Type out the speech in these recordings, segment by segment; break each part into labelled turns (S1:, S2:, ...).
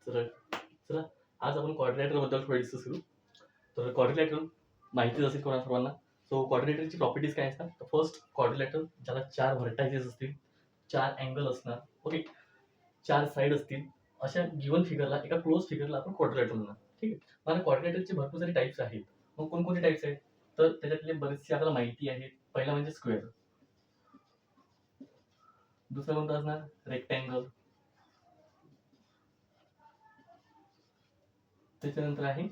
S1: तर चला आज आपण क्वाड्रिलेटरल बद्दल थोडं डिस्कस करू. तर क्वाड्रिलेटरल माहितीच असेल कोणा सर्वांना. सो क्वाड्रिलेटरची प्रॉपर्टीज काय असतात? तर फर्स्ट क्वाड्रिलेटर ज्याला 4 व्हर्टायसेस असतील, 4 अँगल असणार, ओके, 4 साइड असतील, अशा गिवन फिगरला, एका क्लोज फिगरला आपण क्वाड्रिलेटर म्हणणार. ठीक आहे. मला क्वाड्रिलेटरचे भरपूर सारे टाइप्स आहेत. मग कोणकोणते टाइप्स आहेत? तर त्याच्यातले बरेचसे आपल्याला माहिती आहेत. पहिला म्हणजे स्क्वेअर, दुसरं कोणतं असणार? रेक्टँगल, त्याच्यानंतर आहे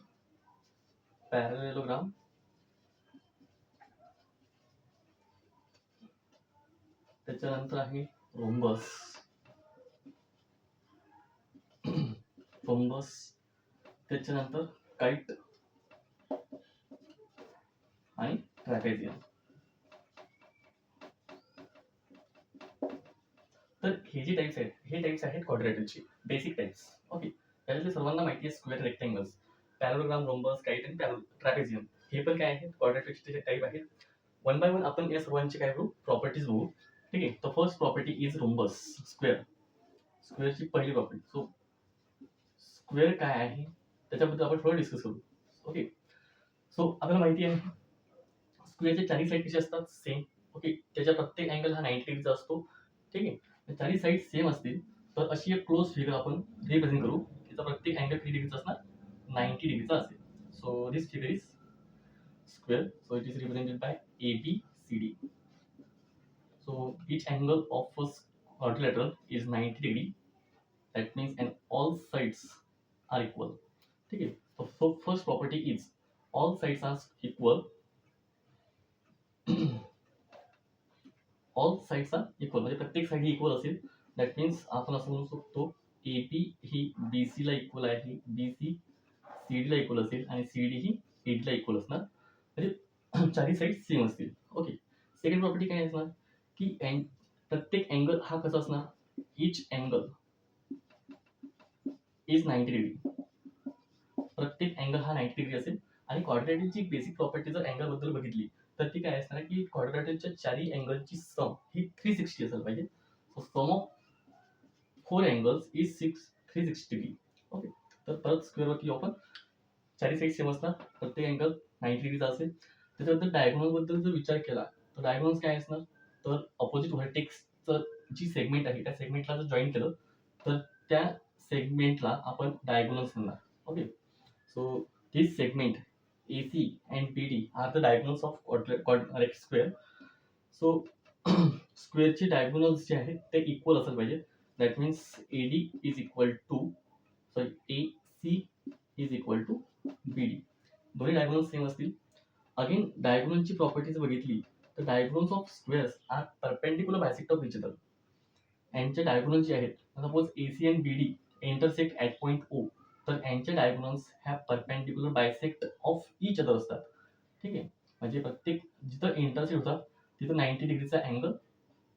S1: पॅरलेलोग्राम, त्याच्यानंतर आहे रोम्बस, रोम्बस, त्याच्यानंतर काइट आणि ट्रॅपेझियम. तर हे जे टाइप्स आहेत, हे टाइप्स आहेत क्वाड्रिलेटरचे बेसिक टाइप्स. ओके. त्याच्यातले सर्वांना माहिती आहे square, rectangles, parallelogram, rhombus, kite आणि ट्रॅपेझियम. हे पण काय आहेत? क्वाड्रिलेटरचे टाइप आहेत. वन बाय वन आपण या सर्वांचे काय बघू? प्रॉपर्टीज बघू. ठीक आहे. तर first property is rhombus, square. स्क्वेअरची पहिली प्रॉपर्टी. सो स्क्वेअर काय आहे त्याच्याबद्दल आपण थोडं डिस्कस करू. ओके. सो आपल्याला माहिती आहे स्क्वेअरचे चारही साईड कसे असतात? सेम. ओके. त्याच्या प्रत्येक अँगल हा 90 डिग्रीचा असतो. ठीक आहे. चारही साईड सेम असतील तर अशी एक क्लोज फिगर आपण रिप्रेझेंट करू. त्याचा प्रत्येक अँगल किती डिग्रीचा असणार? 90 डिग्रीचा असेल. So this figure is square. So it is represented by ABCD. So each angle of a quadrilateral is 90 degree. That means and all sides are equal. ठीक है. So first property is all sides are equal. all sides are equal म्हणजे प्रत्येक side ही equal असेल. That means आपण असं म्हणू शकतो AB ही BC ला इक्वल आहे, BC CD ला इक्वल असेल आणि CD ही AD ला इक्वल असणार. म्हणजे चारही साईड सेम असतील. ओके. सेकंड प्रॉपर्टी काय असणार की प्रत्येक अँगल हा कसा असणार? इच अँगल इज 90 डिग्री. प्रत्येक अँगल हा 90 डिग्री असेल. आणि क्वाड्रिलेटरची बेसिक प्रॉपर्टी जर अँगल बद्दल बघितली तर ती काय असणार की क्वाड्रिलेटरच्या चारही अँगलची सम ही 360 असायला पाहिजे. So sum of 4 angles is 360 degree. Okay. तर परत स्क्वेअरवरती आपण चारही साईड सेम असणार, प्रत्येक अँगल 90 डिग्रीचा असेल. त्याच्यानंतर डायगोनल बद्दल जर विचार केला तर डायगोनल्स काय असणार? तर अपोजिट व्हर्टेक्सचं जी सेगमेंट आहे त्या सेगमेंटला जर जॉईन केलं तर त्या सेगमेंटला आपण डायगोनल्स म्हणणार. Okay. So this segment AC and BD are the diagonals of square. So स्क्वेअरचे डायगोनल्स जे आहेत ते इक्वल असायला पाहिजे. That means AD is equal to AC is equal to BD. दोन्ही डायगोनल्स सेम असतील. अगेन डायगोनलची प्रॉपर्टीज बघितली तर diagonals of squares are perpendicular bisect of each other. यांचे डायगोनल जे आहेत, suppose AC and BD intersect at point O, तर यांचे डायगोनल्स ह्या perpendicular bisect of each other असतात. ठीक आहे. म्हणजे प्रत्येक जिथं इंटरसेक्ट होतात तिथं 90 डिग्रीचा अँगल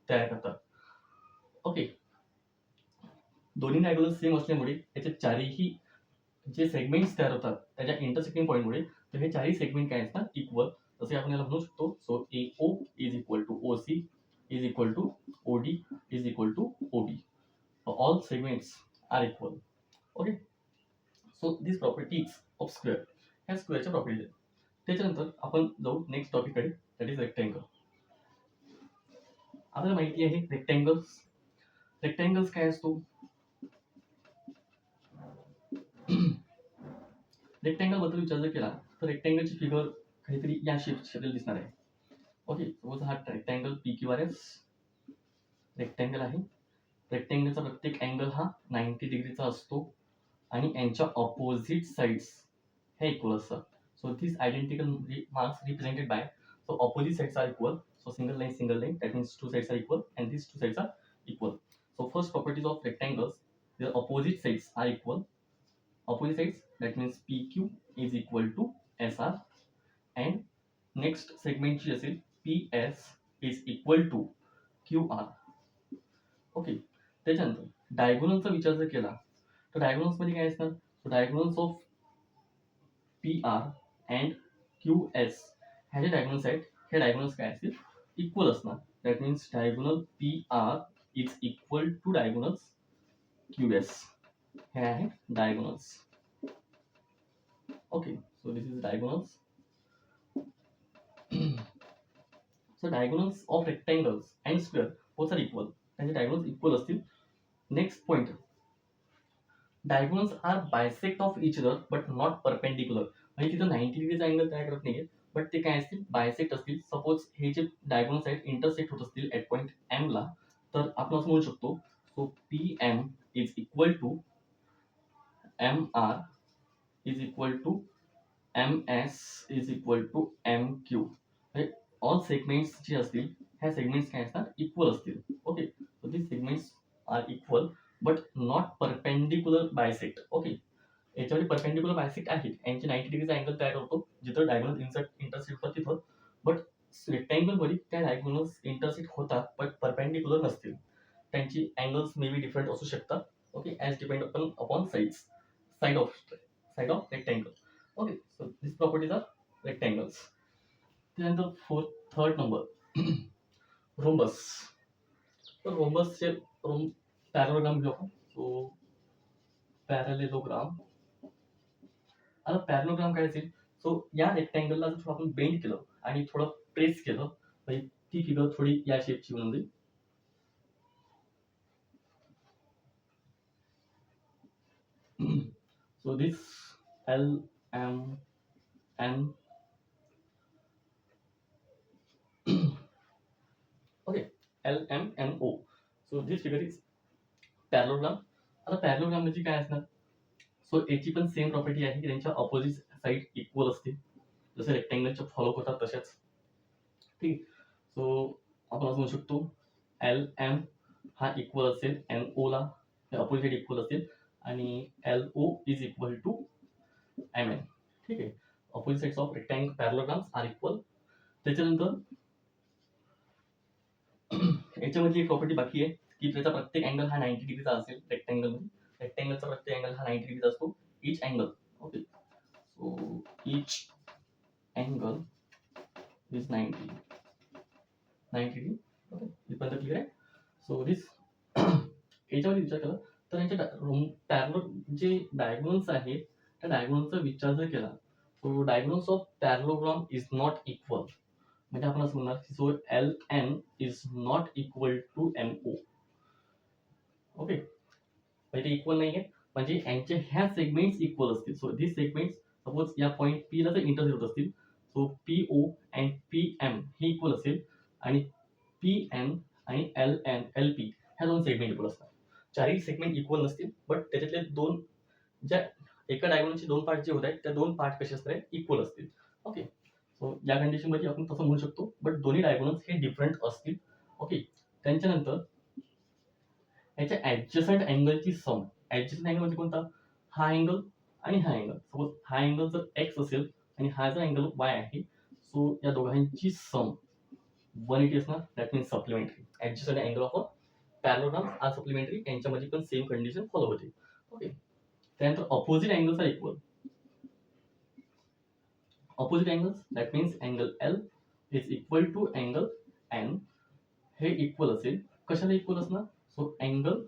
S1: तयार करतात. ओके. दोन्ही डायगोनल्स सेम असल्यामुळे याचे चारही जे सेगमेंट्स तयार होतात त्याच्या इंटरसेक्टिंग पॉईंटमुळे तर हे चारही सेगमेंट काय असतात? इक्वल. जसे आपण याला म्हणू शकतो. So AO is equal to OC is equal to OD is equal to OB. All segments are equal. Okay. So this properties of square ह्या स्क्वेअरच्या प्रॉपर्टीज आहेत. त्याच्यानंतर आपण जाऊ नेक्स्ट टॉपिककडे, दॅट इज रेक्टँगल. आपल्याला माहिती आहे रेक्टँगल्स. रेक्टँगल्स काय असतो? रेक्टँगल बद्दल विचार जर केला तर रेक्टँगलची फिगर काहीतरी या शेपची आपल्याला दिसणार आहे. ओके. सपोज हा रेक्टँगल PQRS रेक्टँगल आहे. रेक्टँगलचा प्रत्येक अँगल हा 90 डिग्रीचा असतो आणि यांच्या ऑपोजिट साइड्स हे इक्वल असतात. So this identical marks represented by, so opposite sides are equal. So single line, that means two sides are equal and these two sides are equal. So first properties of rectangles, their opposite sides are equal. Opposite sides, that means PQ is equal to SR and next segment जी असेल PS is equal to QR. Okay. त्याच्यानंतर डायगोनलचा विचार जर केला तर diagonals मध्ये काय असणार? So diagonals of PR and QS ह्या जे डायगोनल्स आहेत हे डायगोनल्स काय असतील? इक्वल असणार. That means diagonal PR is equal to diagonals QS. हे आहे diagonals. Okay, so this is diagonals. So diagonals of rectangles and square both are equal. त्यांचे डायगोनल्स इक्वल असतील. Next point, diagonals are bisect of each other but not perpendicular. म्हणजे तिथं 90 डिग्रीचा angle तयार करत नाहीये, बट ते काय असतील, बायसेक्ट असतील. सपोज हे जे डायगोनल्स आहेत इंटरसेक्ट होत असतील ॲट पॉइंट एम ला, तर आपण असं म्हणू शकतो, so P M is equal to M R is equal to M S is equal to M Q. म्हणजे ऑल सेगमेंट्स जे असतील, ह्या सेगमेंट्स काय असतात, इक्वल असतील. Okay, so this segments are equal but not perpendicular bisect. Okay, याच्यामध्ये perpendicular bisect आहेत, यांचे 90 डिग्रीचा अँगल तयार होतो जिथं डायगोनल इंटरसेक्ट होतात तिथं. बट रेक्टँगल मध्ये त्या डायगोनल्स इंटरसेक्ट होतात बट परपेंडिक्युलर नसतील. त्यांची अँगल्स मे बी डिफरंट असू शकतात. Okay, as depend upon side of rectangle. Okay, so this properties are rectangles. त्यानंतर थर्ड नंबर रोम्बस. तर रोम्बसचे पॅरलोग्राम घेऊ आपण. So parallelogram. आता पॅरलोग्राम काय असेल, सो या रेक्टँगलला जर थोडं आपण बेंड केलं आणि थोडं प्रेस केलं, म्हणजे ती फिगर थोडी या शेपची बनून जाईल. So this L M N. Okay, L M N O. So this figure is parallelogram. आता पॅरलोग्राम म्हणजे काय असणार, सो याची पण सेम प्रॉपर्टी आहे की त्यांच्या ऑपोजिट साईड इक्वल असतील, जसे रेक्टँगलच्या फॉलो होतात तशाच. ठीक, सो आपण असं म्हणू शकतो एल एम हा इक्वल असेल एन ओ ला, अपोजिट इक्वल असेल, आणि L O is equal to M N. ठीक आहे, opposite sides of rectangle parallelograms are equal. त्याच्यानंतर याच्यामध्ये एक प्रॉपर्टी बाकी आहे की त्याचा प्रत्येक अँगल हा 90 डिग्रीचा असेल. रेक्टँगलचा प्रत्येक अँगल हा 90 डिग्रीचा असतो. Each angle. Okay, so each angle is 90 degree. Okay, इथपर्यंत क्लिअर आहे. सो दिस याच्यामध्ये विचार केला तर यांच्या पॅरल जे डायगोनल्स आहेत त्या डायगोनलचा विचार जर केला, so diagonals of parallelogram is not equal. म्हणजे आपण असं म्हणणार की so L N is not equal to M O. Okay, म्हणजे ते इक्वल नाही आहे, म्हणजे यांचे ह्या सेगमेंट्स इक्वल असतील. सो दिस सेगमेंट्स सपोज या पॉईंट पी ला जर इंटरसेक्ट होत असतील, so P O and P M हे इक्वल असेल, आणि पी एन आणि एल पी ह्या दोन सेगमेंट इक्वल असतात. चारही सेगमेंट इक्वल नसतील, बट त्याच्यातले दोन ज्या एका डायगोनलचे दोन पार्ट जे होत आहेत त्या दोन पार्ट कसे असतात, इक्वल असतील. ओके, सो या कंडिशन मध्ये आपण तसं म्हणू शकतो, बट दोन्ही डायगोनल्स हे डिफरंट असतील. ओके, त्यांच्यानंतर याच्या ऍडजसंट अँगलची सम. ऍडजसंट अँगल म्हणजे कोणता, हा अँगल आणि हा अँगल. सपोज हा अँगल जर एक्स असेल आणि हा जर अँगल वाय आहे, सो या दोघांची सम 180 असणार. That means supplementary. Adjacent angle of parallelogram are supplementary, यांच्यामध्ये पण सेम कंडिशन फॉलो होते. ओके, त्यानंतर opposite angles are equal. Opposite angles that means angle L is equal to angle N. हे equal असेल, कशाला इक्वल असणार, so angle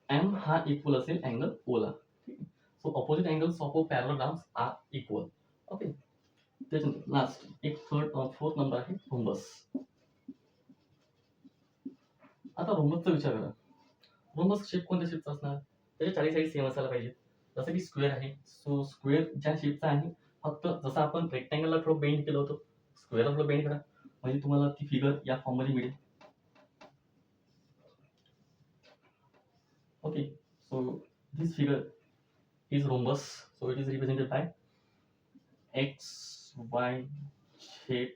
S1: M हा equal असेल अँगल ओ ला. So opposite angles of parallelograms are equal. Okay, त्याच्यानंतर last एक fourth number आहे रोम्बस. आता रोम्बसचा विचार करा. रोम्बस शेप कोणत्या शेपचा असणार, त्याच्या चारी साईड सेम असायला पाहिजे. जसं की स्क्वेअर आहे, सो स्क्वेअर ज्या शेपचा आहे, फक्त जसं आपण रेक्टँगलला थोडं बेंड केलं होतं, स्क्वेअरला थोडं बेंड करा, म्हणजे तुम्हाला ती फिगर या फॉर्म मध्ये मिळेल. Okay, so this figure is rhombus. So it is represented by x, y, z,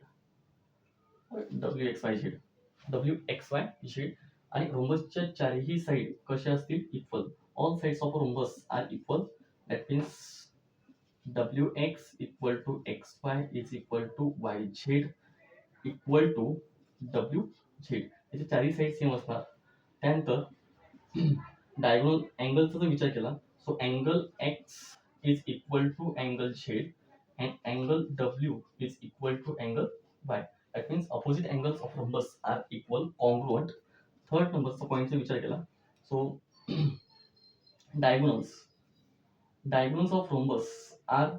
S1: w, x, y, z, w, x, y, z. आणि रोम्बसच्या चारही साईड कशा असतील, equal. All sides of rhombus are equal. That means wx equal to xy is equal to yz equal to wz. याचे चारही side same असणार. त्यानंतर diagonal अँगलचा जर विचार केला, so angle X is equal to angle Z and angle W is equal to angle Y. That means opposite angles of rhombus are equal, congruent. Third नंबरचा पॉईंटचा विचार केला, so diagonals of rhombus are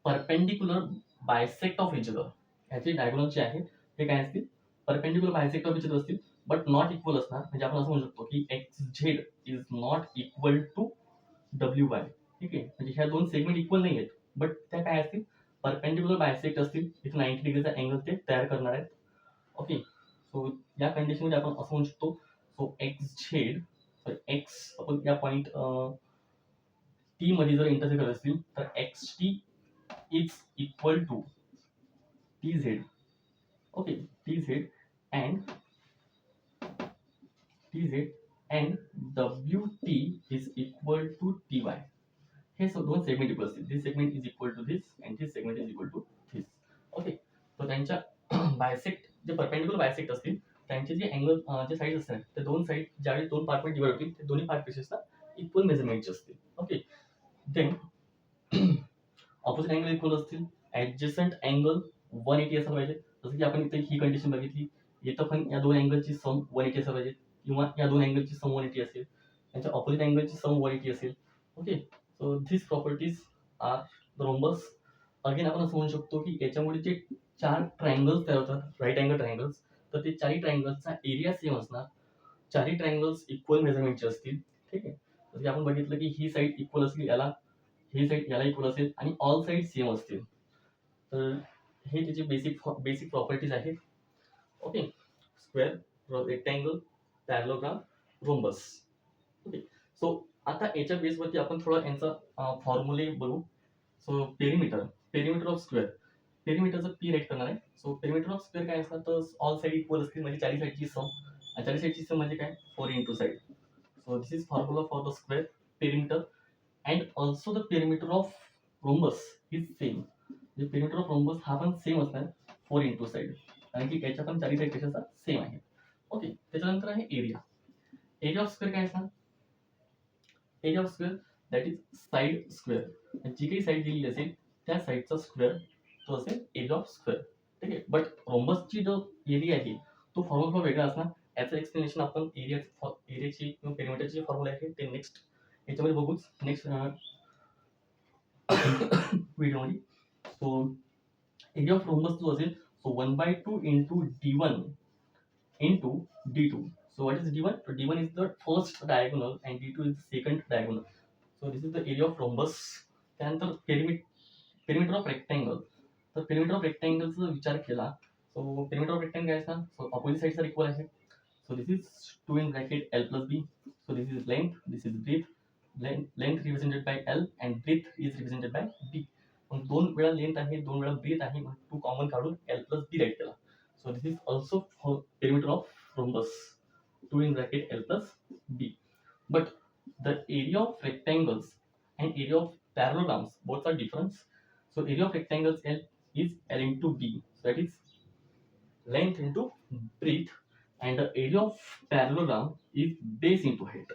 S1: perpendicular bisect of each other. ह्याचे diagonal जे आहे ते काय असतील, perpendicular bisect of each other असतील, बट नॉट इक्वल असणार. म्हणजे आपण असं म्हणू शकतो की X Z is not equal to W Y. ठीक आहे, म्हणजे ह्या दोन सेगमेंट इक्वल नाही आहेत, बट त्या काय असतील, परपेंडिक्युलर बायसेक्ट असतील. इथे 90 डिग्रीचा अँगल ते तयार करणार आहेत. ओके, सो या कंडिशनमध्ये आपण असं म्हणू शकतो, सो एक्स झेड एक्स आपण या पॉईंट टी मध्ये जर इंटरसेक्ट करत असतील तर X T is equal to T Z. Okay, T Z and W T is equal to T Y. हे दोन सेगमेंट इक्वल असतील. This segment is equal to this and this segment is equal to this. Okay, तर त्यांच्या bisect जे perpendicular bisect असतील त्यांचे जे angle जे साईड असतात ते दोन साईड ज्यावेळी दोन पार्टमध्ये डिवाइड होतील ते दोन्ही पार्ट पीसेसला इक्वल मेजरमेंटचे असतील. Okay, then opposite angle equal असतील. ऍडजस्टंट अँगल 180 असायला पाहिजे. जसं की आपण इथे ही कंडिशन बघितली, इथं पण या दोन अँगलची सम 180 असायला पाहिजे, किंवा या दोन अँगलची सम 180 असेल, त्यांच्या ऑपोजिट अँगलची सम 180 असेल. Okay, so this properties are the rhombus. Again आपण असं म्हणू शकतो की याच्यामुळे जे चार ट्रायंगल्स तयार होतात, राईट अँगल ट्रायंगल्स, तर ते चारही ट्रायंगल्सचा एरिया सेम असणार. चारही ट्रायंगल्स इक्वल मेजरमेंटचे असतील. ठीक आहे, जसं आपण बघितलं की ही साईड इक्वल असली याला, ही साईड याला इक्वल असेल आणि ऑल साईड सेम असतील. तर हे त्याचे बेसिक प्रॉपर्टीज आहेत. Okay, square, rectangle, parallelogram, rhombus. Okay, so आता याच्या बेसवरती आपण थोडा यांचा फॉर्म्युले बघू. सो पेरिमीटर ऑफ स्क्वेअर, पेरिमीटरचं पी राईट करणार आहे. सो पेरिमीटर ऑफ स्क्वेअर काय असणार, तर ऑल साईड इक्वल असतील म्हणजे चारी साईडची सम. आणि चारी साईडची सम म्हणजे काय, 4 into side. So this is formula for the square perimeter. And also the perimeter of rhombus is same. म्हणजे पेरिमीटर ऑफ रोम्बस हा पण सेम असणार 4 इंटू साईड, कारण की याच्या पण चारी साईड कशाचा सेम आहे. ओके, त्याच्यानंतर आहे एरिया. एरिया ऑफ स्क्वेअर काय असणार, area of square that is side square. जी काही साईड दिलेली असेल त्या साईडचा स्क्वेअर तो असेल एरिया ऑफ स्क्वेअर. ठीक आहे, बट रोम्बसची जो एरिया आहे तो फॉर्म्युला वेगळा असणार. याचं एक्सप्लेनेशन आपण एरियाची किंवा पेरिमीटरची फॉर्म्युला आहे ते नेक्स्ट याच्यामध्ये बघूच, नेक्स्ट व्हिडिओमध्ये. सो एरिया ऑफ रोम्बस जो असेल, so 1/2 into d1 into d2. So what is d1? So d1 is the first diagonal and d2 is the second diagonal. So this is the area of rhombus. त्यानंतर perimeter of rectangle. तर perimeter of रेक्टँगलचा विचार केला, so perimeter of rectangle काय असणार, so opposite sides are equal आहे. So this is 2 in bracket l plus b. So this is length, this is breadth. Length represented by l and breadth is represented by b. मग दोन वेळा length आहे, दोन वेळा breath आहे, मग 2 common काढून l plus b राईट केला. So this is also for perimeter of rhombus, 2 in bracket l plus b. But the area of rectangles and area of parallelograms both are different. So area of rectangles L is L into B. So that is length into breadth, and the area of parallelogram is base into height.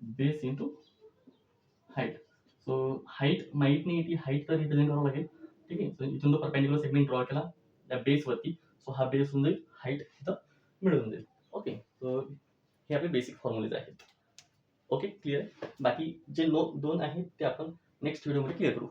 S1: Base into height. So height माहित नाही, ती height तर represent करावं लागेल. ठीक आहे, so इथून तो परपेंडिक्युलर सेगमेंट ड्रॉ केला त्या बेसवरती, सो हा बेस होऊन जाईल, हाईट इथं मिळून जाईल. ओके, सो हे आपले बेसिक फॉर्म्युलेज आहेत. Okay, clear. बाकी जे दोन आहेत ते आपण नेक्स्ट व्हिडिओमध्ये क्लिअर करू.